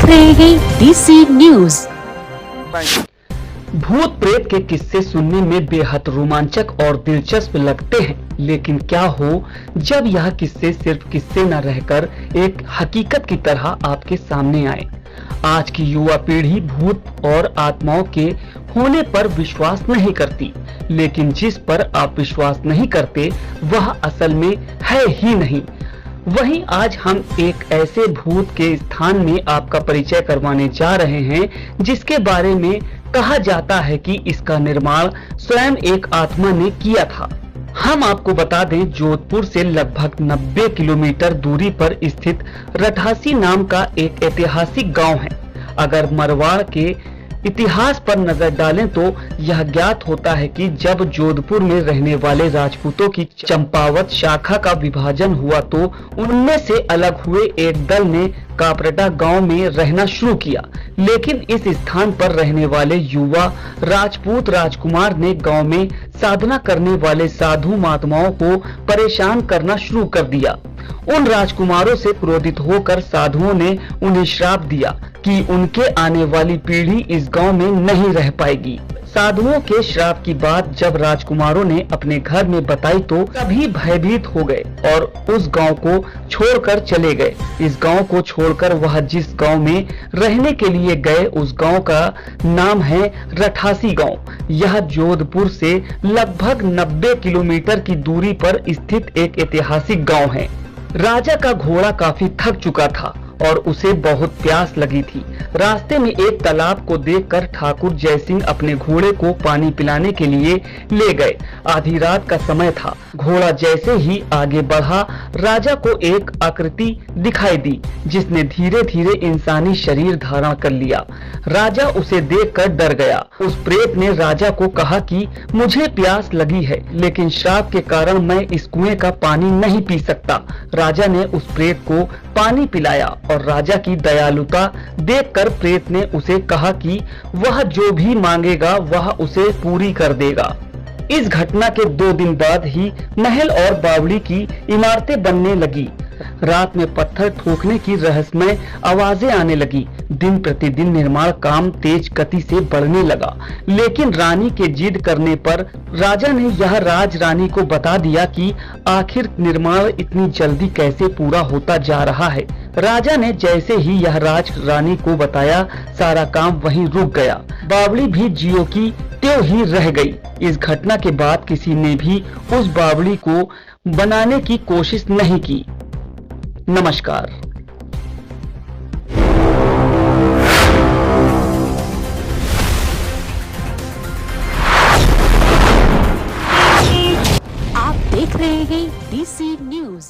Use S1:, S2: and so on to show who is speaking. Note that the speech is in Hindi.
S1: रहे हैं डीसी न्यूज।
S2: भूत प्रेत के किस्से सुनने में बेहद रोमांचक और दिलचस्प लगते हैं, लेकिन क्या हो जब यह किस्से सिर्फ किस्से न रहकर एक हकीकत की तरह आपके सामने आए। आज की युवा पीढ़ी भूत और आत्माओं के होने पर विश्वास नहीं करती, लेकिन जिस पर आप विश्वास नहीं करते वह असल में है ही नहीं। वहीं आज हम एक ऐसे भूत के स्थान में आपका परिचय करवाने जा रहे हैं जिसके बारे में कहा जाता है कि इसका निर्माण स्वयं एक आत्मा ने किया था। हम आपको बता दें, जोधपुर से लगभग 90 किलोमीटर दूरी पर स्थित रठासी नाम का एक ऐतिहासिक गांव है। अगर मारवाड़ के इतिहास पर नजर डालें तो यह ज्ञात होता है कि जब जोधपुर में रहने वाले राजपूतों की चंपावत शाखा का विभाजन हुआ तो उनमें से अलग हुए एक दल ने कापरटा गांव में रहना शुरू किया, लेकिन इस स्थान पर रहने वाले युवा राजपूत राजकुमार ने गांव में साधना करने वाले साधु महात्माओं को परेशान करना शुरू कर दिया। उन राजकुमारों से क्रोधित होकर साधुओं ने उन्हें श्राप दिया कि उनके आने वाली पीढ़ी इस गांव में नहीं रह पाएगी। साधुओं के श्राप की बात जब राजकुमारों ने अपने घर में बताई तो सभी भयभीत हो गए और उस गांव को छोड़कर चले गए। इस गांव को छोड़कर वह जिस गांव में रहने के लिए गए उस गांव का नाम है रठासी गांव। यह जोधपुर से लगभग 90 किलोमीटर की दूरी पर स्थित एक ऐतिहासिक गांव है। राजा का घोड़ा काफी थक चुका था और उसे बहुत प्यास लगी थी। रास्ते में एक तालाब को देखकर ठाकुर जयसिंह अपने घोड़े को पानी पिलाने के लिए ले गए। आधी रात का समय था। घोड़ा जैसे ही आगे बढ़ा, राजा को एक आकृति दिखाई दी जिसने धीरे धीरे इंसानी शरीर धारण कर लिया। राजा उसे देखकर डर गया। उस प्रेत ने राजा को कहा कि मुझे प्यास लगी है, लेकिन श्राप के कारण मैं इस कुएं का पानी नहीं पी सकता। राजा ने उस प्रेत को पानी पिलाया और राजा की दयालुता देखकर प्रेत ने उसे कहा कि वह जो भी मांगेगा वह उसे पूरी कर देगा। इस घटना के 2 दिन बाद ही महल और बावड़ी की इमारतें बनने लगी। रात में पत्थर ठोकने की रहस्यमय आवाजें आने लगी। दिन प्रतिदिन निर्माण काम तेज गति से बढ़ने लगा, लेकिन रानी के जिद करने पर राजा ने यह राज रानी को बता दिया कि आखिर निर्माण इतनी जल्दी कैसे पूरा होता जा रहा है। राजा ने जैसे ही यह राज रानी को बताया, सारा काम वहीं रुक गया। बावड़ी भी जियो की त्यों ही रह गई। इस घटना के बाद किसी ने भी उस बावड़ी को बनाने की कोशिश नहीं की। नमस्कार।
S1: आप देख रहे हैं डीसी न्यूज।